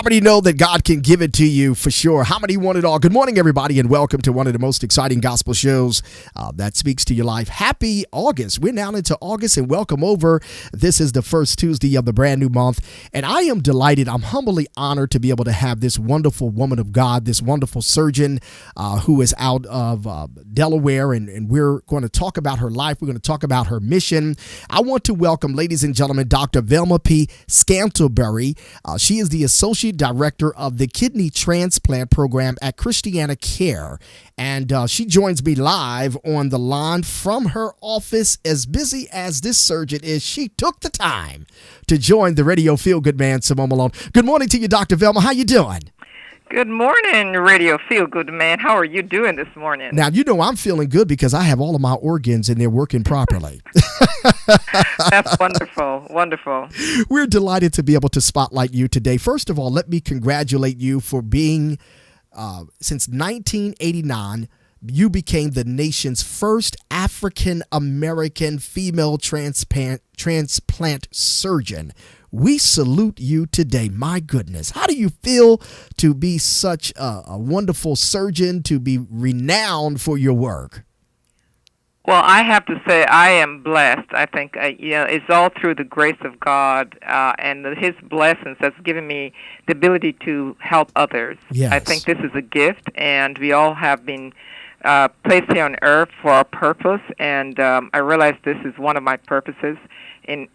many know that God can give it to you for sure? How many want it all? Good morning, everybody, and welcome to one of the most exciting gospel shows that speaks to your life. Happy August. We're now into August, and welcome over. This is the first Tuesday of the brand new month, and I am delighted. I'm humbly honored to be able to have this wonderful woman of God, this wonderful surgeon who is out of Delaware, and we're going to talk about her life. We're going to talk about her mission. I want to welcome, ladies and gentlemen, Dr. Velma P. Scantlebury. She is the Associate Director of the Kidney Transplant Program at Christiana Care. And she joins me live on the line from her office. As busy as this surgeon is, she took the time to join the Radio Feel Good Man, Simone Malone. Good morning to you, Dr. Velma. How you doing? Good morning, Radio Feel Good Man. How are you doing this morning? Now, you know I'm feeling good because I have all of my organs and they're working properly. That's wonderful. Wonderful. We're delighted to be able to spotlight you today. First of all, let me congratulate you for being, since 1989, you became the nation's first African-American female transplant surgeon. We salute you today. My goodness. How do you feel to be such a wonderful surgeon, to be renowned for your work? Well, I have to say I am blessed. I think it's all through the grace of God and His blessings that's given me the ability to help others. Yes. I think this is a gift, and we all have been placed here on earth for a purpose, and I realize this is one of my purposes in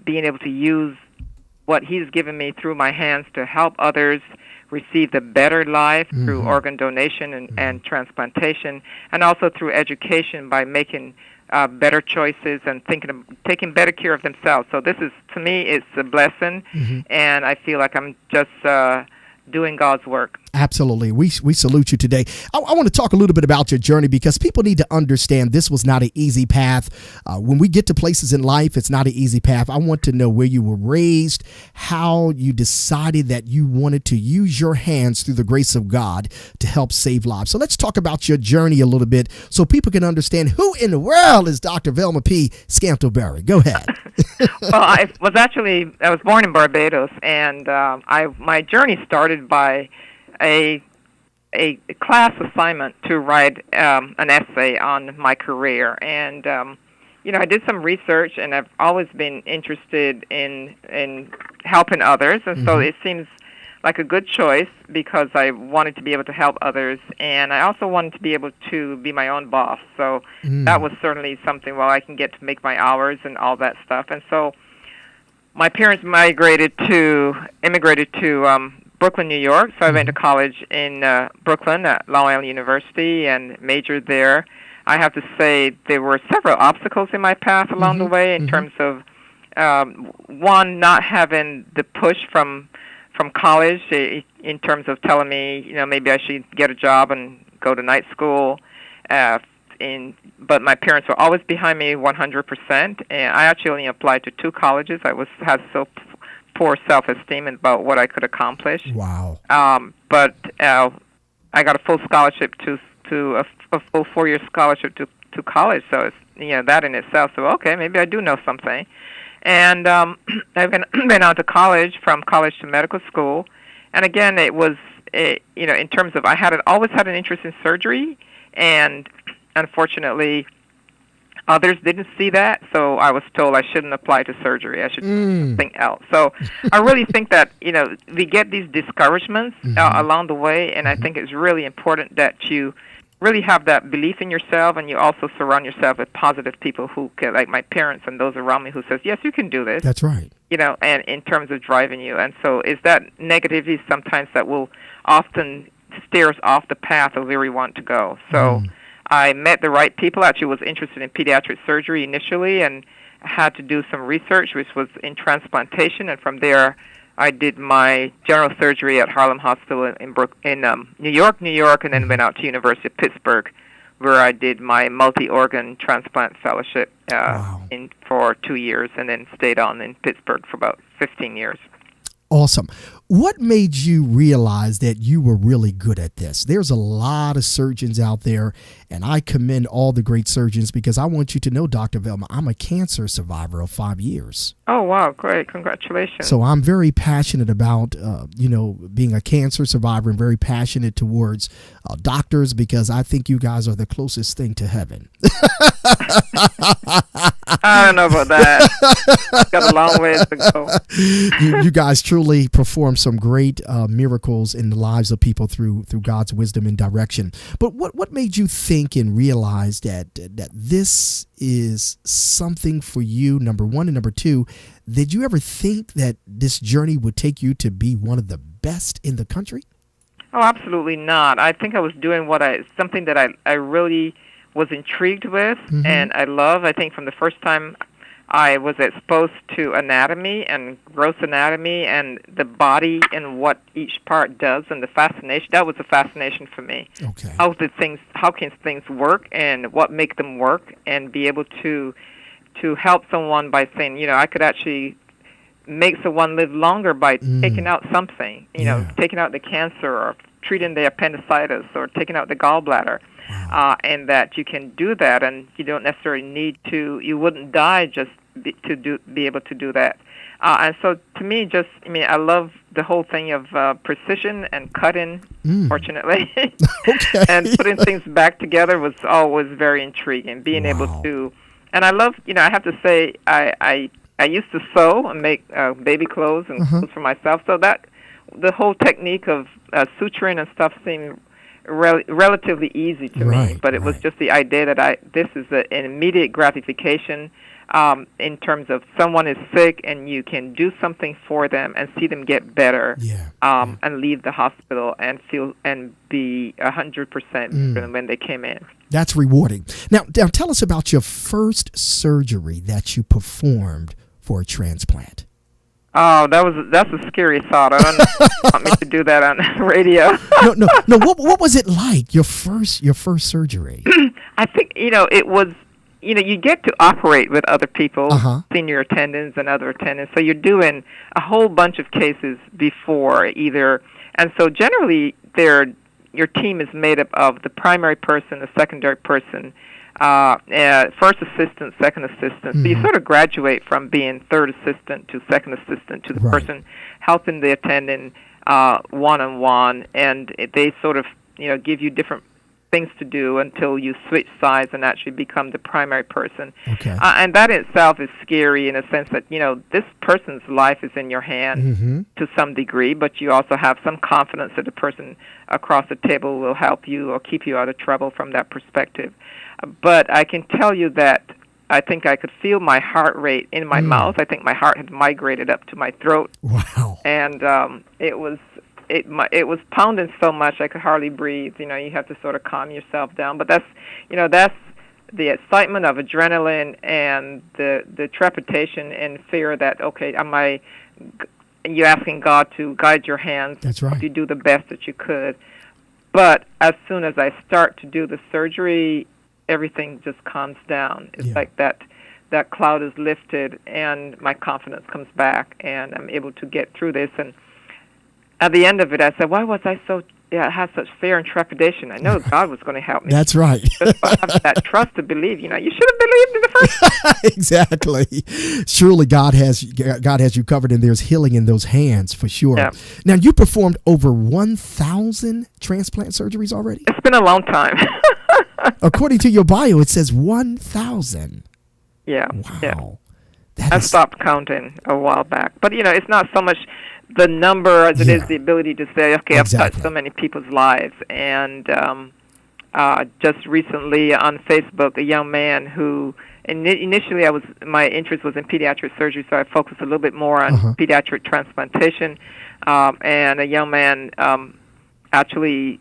being able to use what He's given me through my hands to help others receive the better life through organ donation and transplantation, and also through education by making better choices and taking better care of themselves. So this is, to me, it's a blessing, and I feel like I'm just doing God's work. Absolutely. We salute you today. I want to talk a little bit about your journey because people need to understand this was not an easy path. When we get to places in life, it's not an easy path. I want to know where you were raised, how you decided that you wanted to use your hands through the grace of God to help save lives. So let's talk about your journey a little bit so people can understand who in the world is Dr. Velma P. Scantlebury. Go ahead. Well, I was born in Barbados, and my journey started by a class assignment to write an essay on my career, and I did some research, and I've always been interested in helping others, and so it seems like a good choice because I wanted to be able to help others, and I also wanted to be able to be my own boss. So that was certainly something where I can get to make my hours and all that stuff. And so my parents immigrated to Brooklyn, New York, so I went to college in Brooklyn at Long Island University and majored there. I have to say there were several obstacles in my path along the way in terms of, one, not having the push from college in terms of telling me, maybe I should get a job and go to night school. But my parents were always behind me 100%, and I actually only applied to 2 colleges. I had so poor self-esteem about what I could accomplish. Wow. But I got a full scholarship to a full 4-year scholarship to college. So it's that in itself. So okay, maybe I do know something. And I went on to college, from college to medical school. And again, it was in terms of I always had an interest in surgery, and unfortunately, others didn't see that, so I was told I shouldn't apply to surgery. I should do something else. So I really think that, we get these discouragements along the way, and I think it's really important that you really have that belief in yourself, and you also surround yourself with positive people who can, like my parents and those around me, who says, yes, you can do this. That's right. And in terms of driving you. And so it's that negativity sometimes that will often steer us off the path of where we want to go. So I met the right people. Actually was interested in pediatric surgery initially and had to do some research, which was in transplantation. And from there, I did my general surgery at Harlem Hospital in New York, and then went out to University of Pittsburgh, where I did my multi-organ transplant fellowship for 2 years, and then stayed on in Pittsburgh for about 15 years. Awesome. What made you realize that you were really good at this? There's a lot of surgeons out there, and I commend all the great surgeons because I want you to know, Dr. Velma, I'm a cancer survivor of 5 years. Oh, wow. Great. Congratulations. So I'm very passionate about, being a cancer survivor, and very passionate towards doctors because I think you guys are the closest thing to heaven. I don't know about that. Got a long ways to go. You guys truly perform some great miracles in the lives of people through God's wisdom and direction. But what made you think and realize that this is something for you, number one, and number two, did you ever think that this journey would take you to be one of the best in the country? Oh, absolutely not. I think I was doing something that I really was intrigued with, and I love. I think from the first time I was exposed to anatomy and gross anatomy and the body and what each part does, and the fascination, that was a fascination for me. Okay. How can things work and what make them work, and be able to help someone by saying, I could actually make someone live longer by taking out something, taking out the cancer or treating the appendicitis or taking out the gallbladder. Wow. And that you can do that, and you don't necessarily need to. You wouldn't die just to be able to do that. And so, to me, I love the whole thing of precision and cutting. Fortunately, Okay. and putting things back together was always very intriguing. Being able to, and I love. I have to say, I used to sew and make baby clothes and clothes for myself. So that the whole technique of suturing and stuff seemed relatively easy to me, but it was just the idea that this is an immediate gratification in terms of someone is sick and you can do something for them and see them get better, and leave the hospital and feel and be 100% than when they came in. That's rewarding. Now tell us about your first surgery that you performed for a transplant. Oh, that's a scary thought. I don't want me to do that on radio. No. What was it like? Your first surgery? I think it was. You get to operate with other people, senior attendants and other attendants. So you're doing a whole bunch of cases before either, and so generally your team is made up of the primary person, the secondary person, first assistant, second assistant. So you sort of graduate from being third assistant to second assistant to the person helping the attendant one-on-one, and they sort of give you different things to do until you switch sides and actually become the primary person. Okay. And that itself is scary in a sense that this person's life is in your hand to some degree, but you also have some confidence that the person across the table will help you or keep you out of trouble from that perspective. But I can tell you that I think I could feel my heart rate in my mouth. I think my heart had migrated up to my throat. Wow. And it was pounding so much I could hardly breathe. You have to sort of calm yourself down. But that's the excitement of adrenaline and the trepidation and fear that, okay, you're asking God to guide your hands. That's right. You do the best that you could. But as soon as I start to do the surgery, everything just calms down. It's like that cloud is lifted and my confidence comes back and I'm able to get through this. And at the end of it, I said, why was I I had such fear and trepidation? I know God was going to help me. That's right. Just have that trust to believe. You should have believed in the first place. Exactly. Surely God has you covered, and there's healing in those hands for sure. Yeah. Now, you performed over 1,000 transplant surgeries already? It's been a long time. According to your bio, it says 1,000. Yeah. Wow. Yeah. I stopped counting a while back. But, it's not so much the number as it is the ability to say, okay, I've touched so many people's lives. And just recently on Facebook, a young man who initially my interest was in pediatric surgery, so I focused a little bit more on pediatric transplantation. And a young man actually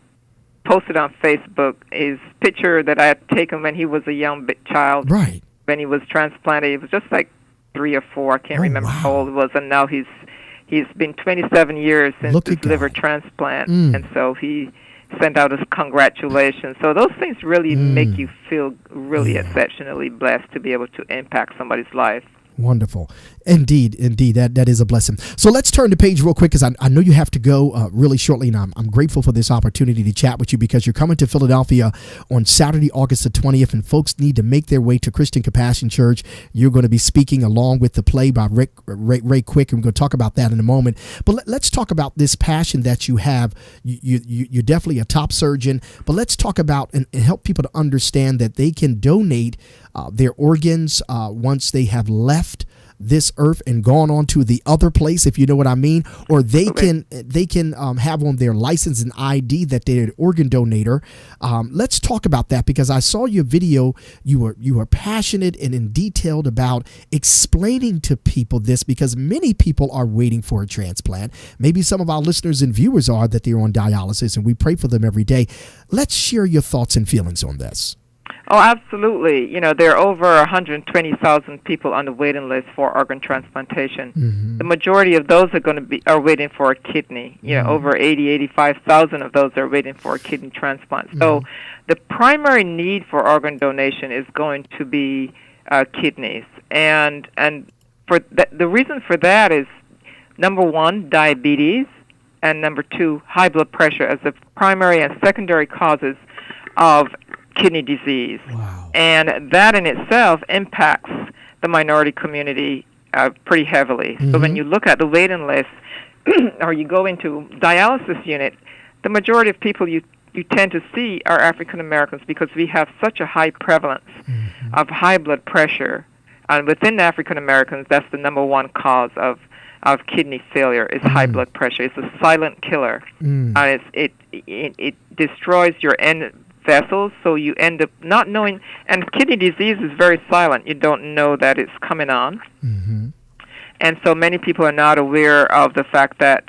posted on Facebook his picture that I had taken when he was a young child. Right. When he was transplanted. It was just like 3 or 4. I can't remember how old he was. And now he's been 27 years since his liver transplant. And so he sent out his congratulations. So those things really make you feel really exceptionally blessed to be able to impact somebody's life. Wonderful. Indeed. That is a blessing. So let's turn the page real quick because I know you have to go really shortly. And I'm grateful for this opportunity to chat with you because you're coming to Philadelphia on Saturday, August the 20th. And folks need to make their way to Christian Compassion Church. You're going to be speaking along with the play by Ray Quick. And we're going to talk about that in a moment. But let's talk about this passion that you have. You're definitely a top surgeon. But let's talk about and help people to understand that they can donate their organs once they have left this earth and gone on to the other place, if you know what I mean, or they can have on their license and ID that they're an organ donator. Let's talk about that because I saw your video. You were passionate and in detailed about explaining to people this because many people are waiting for a transplant. Maybe some of our listeners and viewers are that they're on dialysis, and we pray for them every day. Let's share your thoughts and feelings on this. Oh, absolutely. There are over 120,000 people on the waiting list for organ transplantation. Mm-hmm. The majority of those are waiting for a kidney. Mm-hmm. Over 85,000 of those are waiting for a kidney transplant. Mm-hmm. So the primary need for organ donation is going to be kidneys. And for the reason for that is, number one, diabetes, and number two, high blood pressure as the primary and secondary causes of kidney disease. Wow. And that in itself impacts the minority community pretty heavily. Mm-hmm. So when you look at the waiting list or you go into dialysis unit, the majority of people you tend to see are African Americans because we have such a high prevalence mm-hmm. of high blood pressure. And within African Americans, that's the number one cause of kidney failure is high blood pressure. It's a silent killer. It destroys your end vessels, so you end up not knowing, and kidney disease is very silent. You don't know that it's coming on. Mm-hmm. And so many people are not aware of the fact that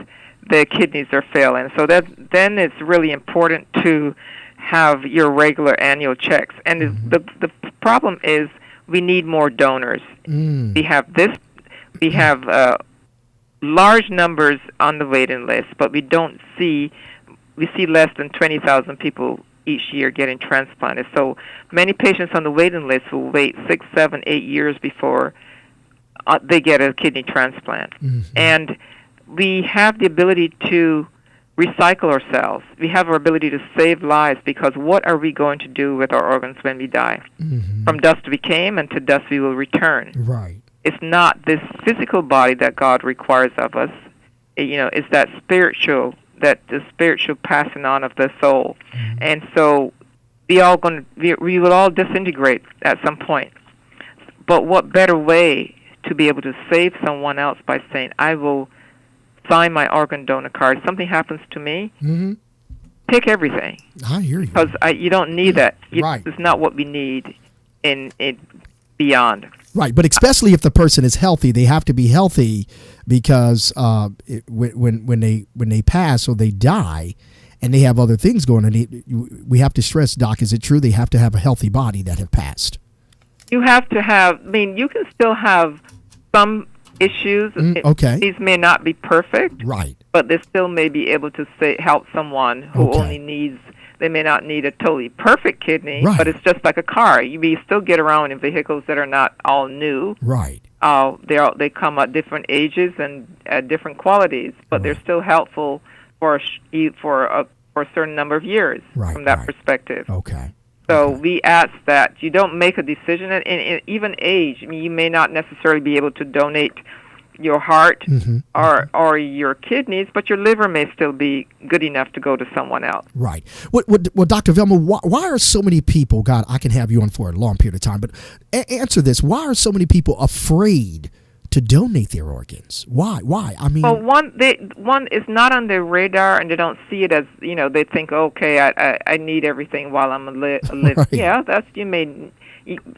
their kidneys are failing. So then it's really important to have your regular annual checks. And mm-hmm. the problem is we need more donors. Mm. We have large numbers on the waiting list, but we see less than 20,000 people each year getting transplanted. So many patients on the waiting list will wait 6, 7, 8 years before they get a kidney transplant. Mm-hmm. And we have the ability to recycle ourselves. We have our ability to save lives because what are we going to do with our organs when we die? Mm-hmm. From dust we came and to dust we will return. Right. It's not this physical body that God requires of us. It's that spiritual passing on of the soul. Mm-hmm. And so we will all disintegrate at some point. But what better way to be able to save someone else by saying, I will sign my organ donor card. If something happens to me, mm-hmm. take everything. I hear you. Because you don't need that. Right. It's not what we need in beyond. Right, but especially if the person is healthy, they have to be healthy because when they pass or they die, and they have other things going on. We have to stress, Doc, is it true they have to have a healthy body that have passed? You have to have. You can still have some issues. Okay, these may not be perfect. Right, but they still may be able to help someone who only needs. They may not need a totally perfect kidney, right. But it's just like a car. You still get around in vehicles that are not all new. Right. They come at different ages and at different qualities, but they're still helpful for a certain number of years from that perspective. Okay. So we ask that you don't make a decision in even age. You may not necessarily be able to donate your heart mm-hmm. or your kidneys, but your liver may still be good enough to go to someone else. Right. Well, Dr. Velma, why are so many people, God, I can have you on for a long period of time, but answer this. Why are so many people afraid to donate their organs? Why? Well, one is not on their radar, and they don't see it as, they think, okay, I need everything while I'm alive. Right. Yeah,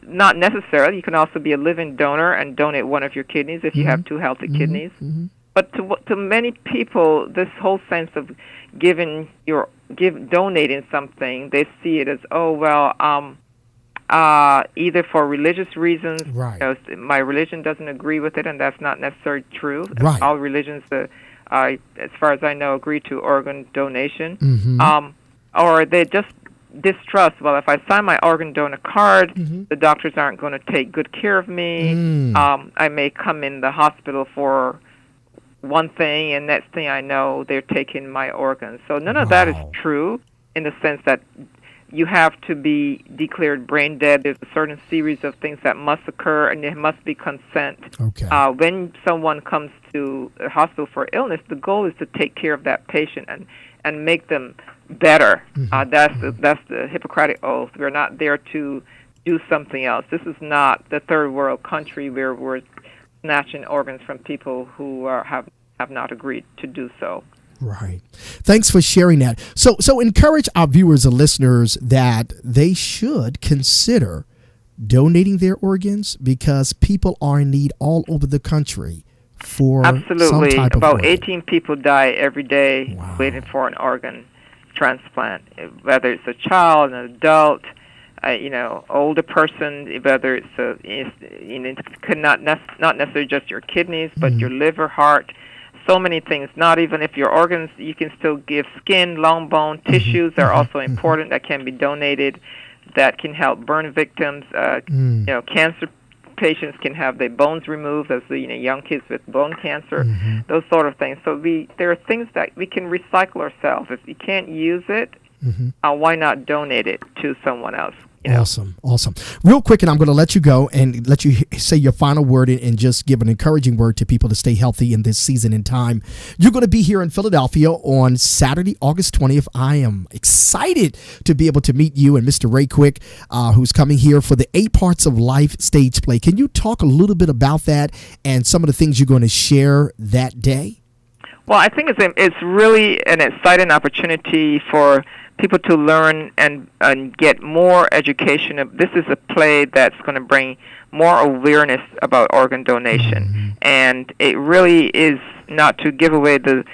not necessarily. You can also be a living donor and donate one of your kidneys if you have two healthy mm-hmm. kidneys. Mm-hmm. But to many people, this whole sense of donating something, they see it as, either for religious reasons. Right. My religion doesn't agree with it, and that's not necessarily true. Right. All religions, as far as I know, agree to organ donation. Mm-hmm. Or they just distrust. Well, if I sign my organ donor card, Mm-hmm. the doctors aren't going to take good care of me. I may come in the hospital for one thing, and next thing I know, they're taking my organs. So none of that is Wow. true, in the sense that you have to be declared brain dead. There's a certain series of things that must occur, and there must be consent. Okay. When someone comes to a hospital for illness, the goal is to take care of that patient and make them better. That's the Hippocratic Oath. We're not there to do something else. This is not the third world country where we're snatching organs from people who have not agreed to do so. Right. Thanks for sharing that. So encourage our viewers and listeners that they should consider donating their organs, because people are in need all over the country for Absolutely. some type of About organ. 18 people die every day Wow. waiting for an organ transplant, whether it's a child, an adult, older person, whether it could not necessarily just your kidneys, but your liver, heart, so many things. Not even if your organs, you can still give skin, long bone, tissues are also important that can be donated, that can help burn victims. Cancer patients can have their bones removed, as young kids with bone cancer, those sort of things. So there are things that we can recycle ourselves. If you can't use it, why not donate it to someone else? Awesome. Real quick, and I'm going to let you go and let you say your final word and just give an encouraging word to people to stay healthy in this season and time. You're going to be here in Philadelphia on Saturday, August 20th. I am excited to be able to meet you and Mr. Ray Quick, who's coming here for the 8 Parts of Life stage play. Can you talk a little bit about that and some of the things you're going to share that day? Well, I think it's really an exciting opportunity for people to learn and get more education. This is a play that's going to bring more awareness about organ donation. And it really is not to give away the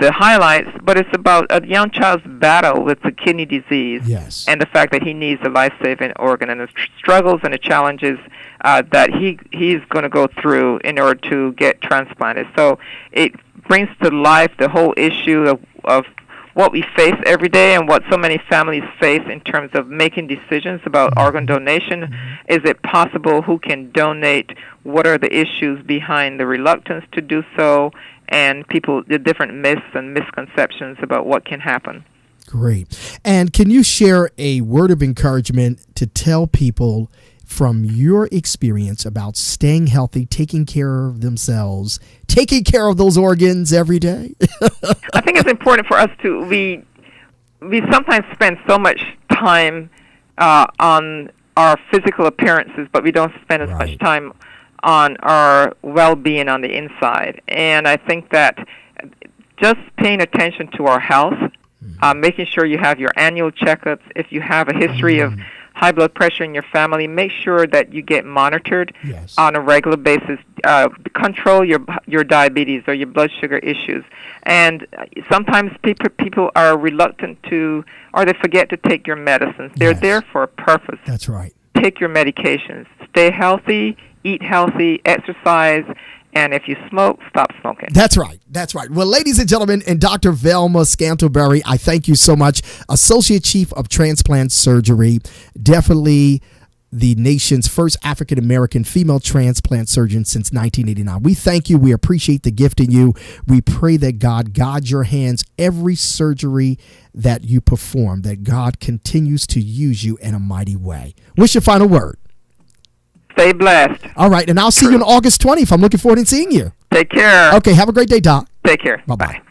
highlights, but it's about a young child's battle with the kidney disease. Yes. And the fact that he needs a life-saving organ, and the struggles and the challenges that he's going to go through in order to get transplanted. So it brings to life the whole issue of what we face every day and what so many families face in terms of making decisions about organ donation. Is it possible? Who can donate? What are the issues behind the reluctance to do so? And the different myths and misconceptions about what can happen. Great. And can you share a word of encouragement to tell people from your experience about staying healthy, taking care of themselves, taking care of those organs every day? I think it's important for us to, we sometimes spend so much time on our physical appearances, but we don't spend as much time on our well-being on the inside. And I think that just paying attention to our health, making sure you have your annual checkups, if you have a history of high blood pressure in your family, make sure that you get monitored on a regular basis. Control your diabetes or your blood sugar issues. And sometimes people are reluctant to, or they forget to take your medicines. They're there for a purpose. That's right. Take your medications. Stay healthy, eat healthy, exercise, and if you smoke, stop smoking. That's right. Well, ladies and gentlemen, and Dr. Velma Scantlebury, I thank you so much. Associate Chief of Transplant Surgery, definitely the nation's first African-American female transplant surgeon since 1989. We thank you. We appreciate the gift in you. We pray that God guides your hands every surgery that you perform, that God continues to use you in a mighty way. What's your final word? Stay blessed. All right, and I'll see you on August 20th. I'm looking forward to seeing you. Take care. Okay, have a great day, Doc. Take care. Bye-bye.